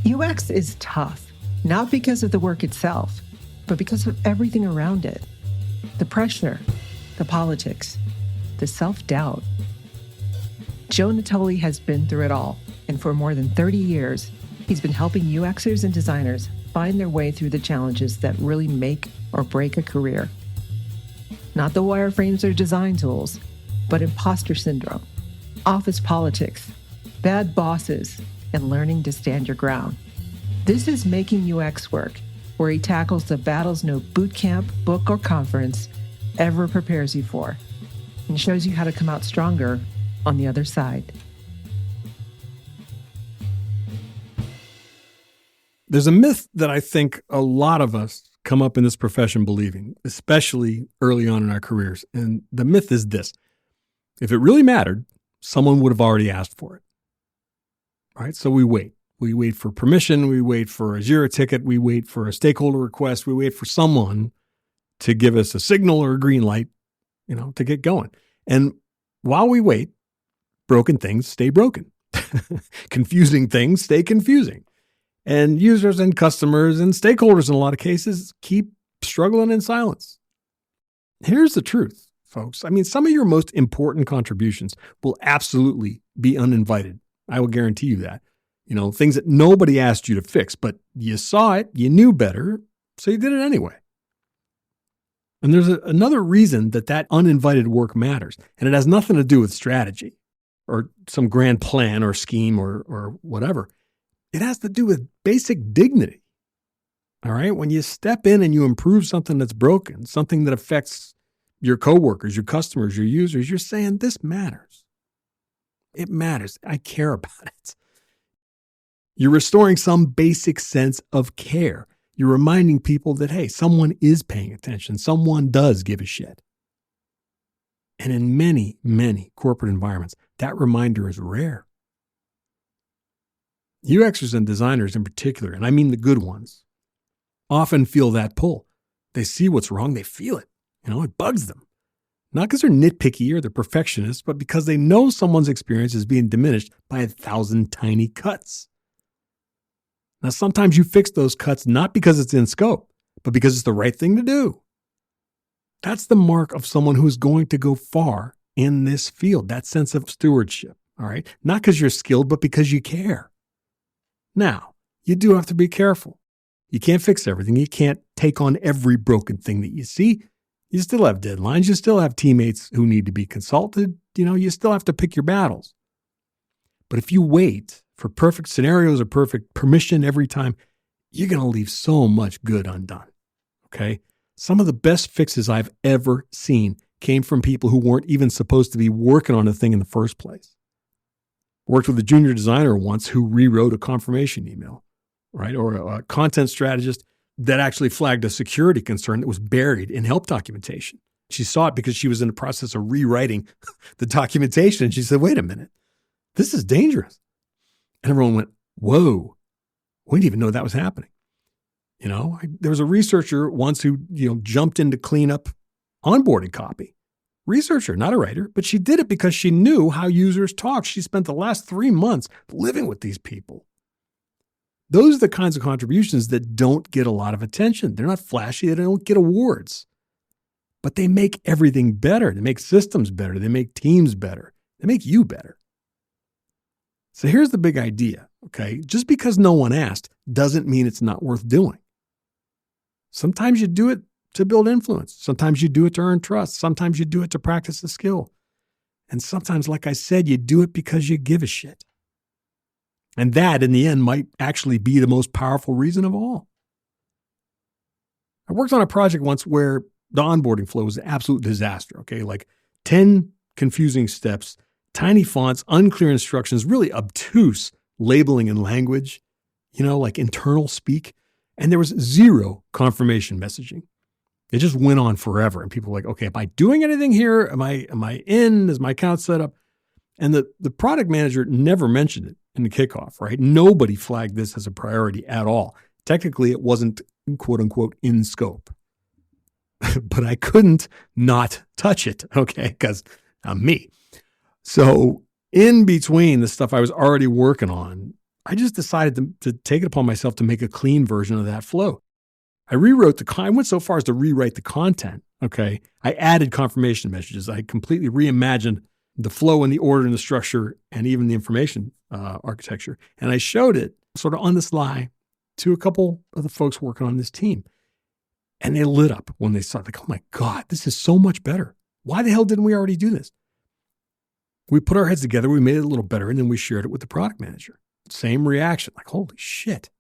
UX is tough, not because of the work itself, but because of everything around it. The pressure, the politics, the self-doubt. Joe Natoli has been through it all, and for more than 30 years, he's been helping UXers and designers find their way through the challenges that really make or break a career. Not the wireframes or design tools, but impostor syndrome, office politics, bad bosses, and learning to stand your ground. This is Making UX Work, where he tackles the battles no boot camp, book, or conference ever prepares you for, and shows you how to come out stronger on the other side. There's a myth that I think a lot of us come up in this profession believing, especially early on in our careers. And the myth is this: if it really mattered, someone would have already asked for it. Right? So we wait. We wait for permission. We wait for a Jira ticket. We wait for a stakeholder request. We wait for someone to give us a signal or a green light, to get going. And while we wait, broken things stay broken. Confusing things stay confusing. And users and customers and stakeholders in a lot of cases keep struggling in silence. Here's the truth, folks. Some of your most important contributions will absolutely be uninvited. I will guarantee you that. Things that nobody asked you to fix, but you saw it, you knew better, so you did it anyway. And there's another reason that uninvited work matters, and it has nothing to do with strategy or some grand plan or scheme or whatever. It has to do with basic dignity. All right? When you step in and you improve something that's broken, something that affects your coworkers, your customers, your users, you're saying this matters. It matters. I care about it. You're restoring some basic sense of care. You're reminding people that, hey, someone is paying attention. Someone does give a shit. And in many, many corporate environments, that reminder is rare. UXers and designers in particular, and I mean the good ones, often feel that pull. They see what's wrong. They feel it. It bugs them. Not because they're nitpicky or they're perfectionists, but because they know someone's experience is being diminished by 1,000 tiny cuts. Now, sometimes you fix those cuts not because it's in scope, but because it's the right thing to do. That's the mark of someone who's going to go far in this field, that sense of stewardship, all right? Not because you're skilled, but because you care. Now, you do have to be careful. You can't fix everything. You can't take on every broken thing that you see. You still have deadlines. You still have teammates who need to be consulted. You still have to pick your battles. But if you wait for perfect scenarios or perfect permission every time, you're going to leave so much good undone. Okay? Some of the best fixes I've ever seen came from people who weren't even supposed to be working on a thing in the first place. Worked with a junior designer once who rewrote a confirmation email, right? Or a content strategist that actually flagged a security concern that was buried in help documentation. She saw it because she was in the process of rewriting the documentation. And she said, wait a minute, this is dangerous. And everyone went, whoa, we didn't even know that was happening. There was a researcher once who, jumped in to clean up onboarding copy. Researcher, not a writer, but she did it because she knew how users talk. She spent the last 3 months living with these people. Those are the kinds of contributions that don't get a lot of attention. They're not flashy. They don't get awards. But they make everything better. They make systems better. They make teams better. They make you better. So here's the big idea, okay? Just because no one asked doesn't mean it's not worth doing. Sometimes you do it to build influence. Sometimes you do it to earn trust. Sometimes you do it to practice a skill. And sometimes, like I said, you do it because you give a shit. And that, in the end, might actually be the most powerful reason of all. I worked on a project once where the onboarding flow was an absolute disaster, okay? Like 10 confusing steps, tiny fonts, unclear instructions, really obtuse labeling and language, like internal speak. And there was zero confirmation messaging. It just went on forever. And people were like, okay, am I doing anything here? Am I in? Is my account set up? And the product manager never mentioned it in the kickoff, right? Nobody flagged this as a priority at all. Technically, it wasn't, quote unquote, in scope. But I couldn't not touch it, okay? Because I'm me. So in between the stuff I was already working on, I just decided to take it upon myself to make a clean version of that flow. I went so far as to rewrite the content. Okay. I added confirmation messages. I completely reimagined the flow and the order and the structure and even the information architecture. And I showed it sort of on the sly to a couple of the folks working on this team. And they lit up when they saw it. Like, oh my God, this is so much better. Why the hell didn't we already do this? We put our heads together, we made it a little better, and then we shared it with the product manager. Same reaction, like, holy shit.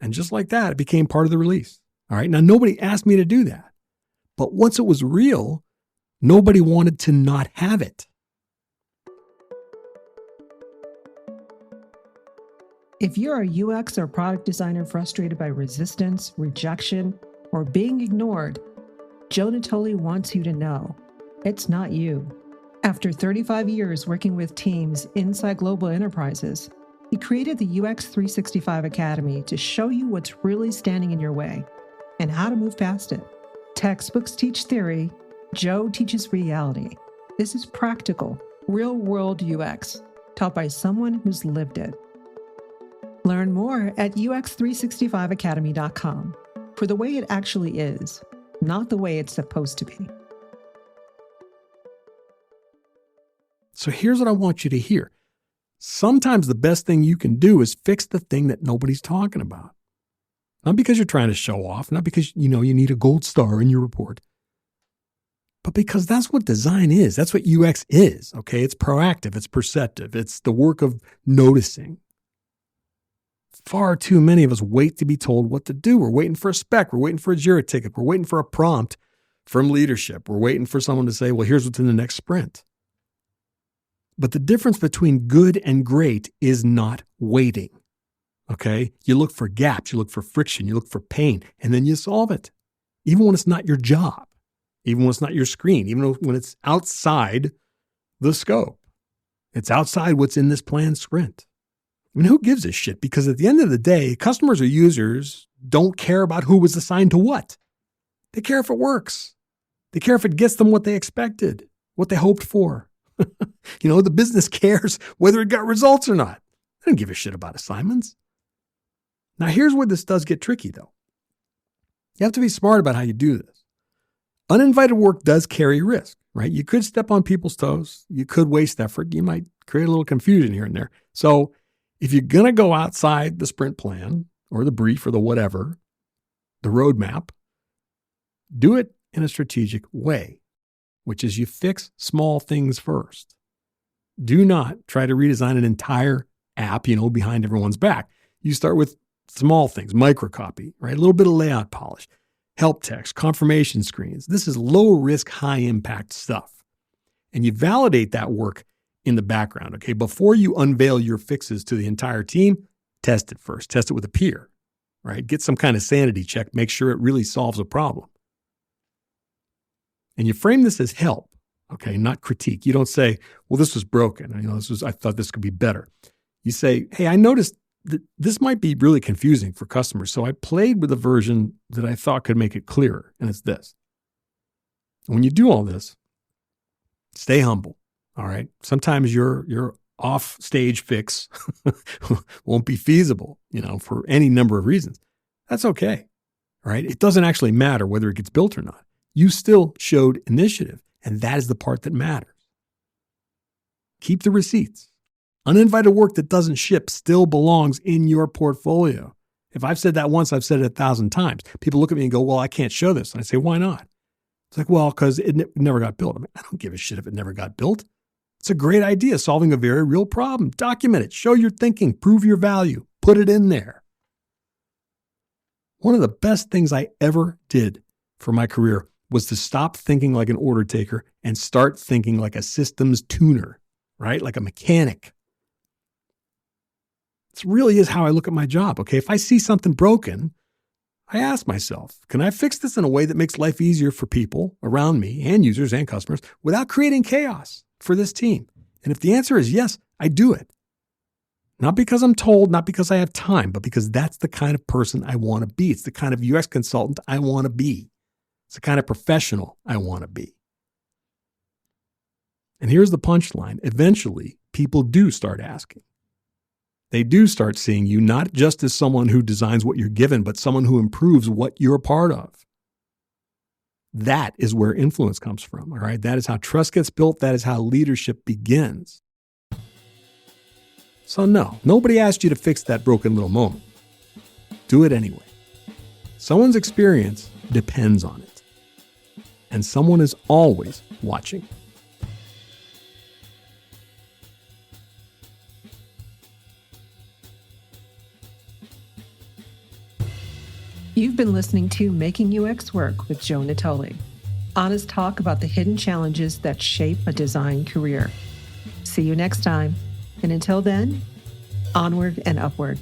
And just like that, it became part of the release. All right. Now, nobody asked me to do that. But once it was real, nobody wanted to not have it. If you're a UX or product designer frustrated by resistance, rejection, or being ignored, Joe Natoli wants you to know it's not you. After 35 years working with teams inside global enterprises, he created the UX 365 Academy to show you what's really standing in your way and how to move past it. Textbooks teach theory, Joe teaches reality. This is practical, real-world UX, taught by someone who's lived it. Learn more at ux365academy.com for the way it actually is, not the way it's supposed to be. So here's what I want you to hear. Sometimes the best thing you can do is fix the thing that nobody's talking about. Not because you're trying to show off, not because you need a gold star in your report, but because that's what design is. That's what UX is, okay? It's proactive, it's perceptive, it's the work of noticing. Far too many of us wait to be told what to do. We're waiting for a spec. We're waiting for a Jira ticket. We're waiting for a prompt from leadership. We're waiting for someone to say, well, here's what's in the next sprint. But the difference between good and great is not waiting, okay? You look for gaps, you look for friction, you look for pain, and then you solve it. Even when it's not your job, even when it's not your screen, even when it's outside the scope. It's outside what's in this planned sprint. I mean, who gives a shit? Because at the end of the day, customers or users don't care about who was assigned to what. They care if it works. They care if it gets them what they expected, what they hoped for. The business cares whether it got results or not. They don't give a shit about assignments. Now, here's where this does get tricky, though. You have to be smart about how you do this. Uninvited work does carry risk, right? You could step on people's toes. You could waste effort. You might create a little confusion here and there. So if you're going to go outside the sprint plan or the brief or the whatever, the roadmap, do it in a strategic way, which is you fix small things first. Do not try to redesign an entire app, behind everyone's back. You start with small things, microcopy, right? A little bit of layout polish, help text, confirmation screens. This is low risk, high impact stuff. And you validate that work in the background, okay? Before you unveil your fixes to the entire team, test it first. Test it with a peer, right? Get some kind of sanity check. Make sure it really solves a problem. And you frame this as help, okay, not critique. You don't say, well, this was broken. I thought this could be better. You say, hey, I noticed that this might be really confusing for customers, so I played with a version that I thought could make it clearer, and it's this. When you do all this, stay humble, all right? Sometimes your off-stage fix won't be feasible, for any number of reasons. That's okay, all right? It doesn't actually matter whether it gets built or not. You still showed initiative, and that is the part that matters. Keep the receipts. Uninvited work that doesn't ship still belongs in your portfolio. If I've said that once, I've said it 1,000 times. People look at me and go, well, I can't show this. And I say, why not? It's like, well, because it never got built. I don't give a shit if it never got built. It's a great idea, solving a very real problem. Document it. Show your thinking. Prove your value. Put it in there. One of the best things I ever did for my career was to stop thinking like an order taker and start thinking like a systems tuner, right? Like a mechanic. This really is how I look at my job, okay? If I see something broken, I ask myself, can I fix this in a way that makes life easier for people around me and users and customers without creating chaos for this team? And if the answer is yes, I do it. Not because I'm told, not because I have time, but because that's the kind of person I want to be. It's the kind of UX consultant I want to be. It's the kind of professional I want to be. And here's the punchline. Eventually, people do start asking. They do start seeing you not just as someone who designs what you're given, but someone who improves what you're a part of. That is where influence comes from, all right? That is how trust gets built. That is how leadership begins. So no, nobody asked you to fix that broken little moment. Do it anyway. Someone's experience depends on it. And someone is always watching. You've been listening to Making UX Work with Joe Natoli. Honest talk about the hidden challenges that shape a design career. See you next time. And until then, onward and upward.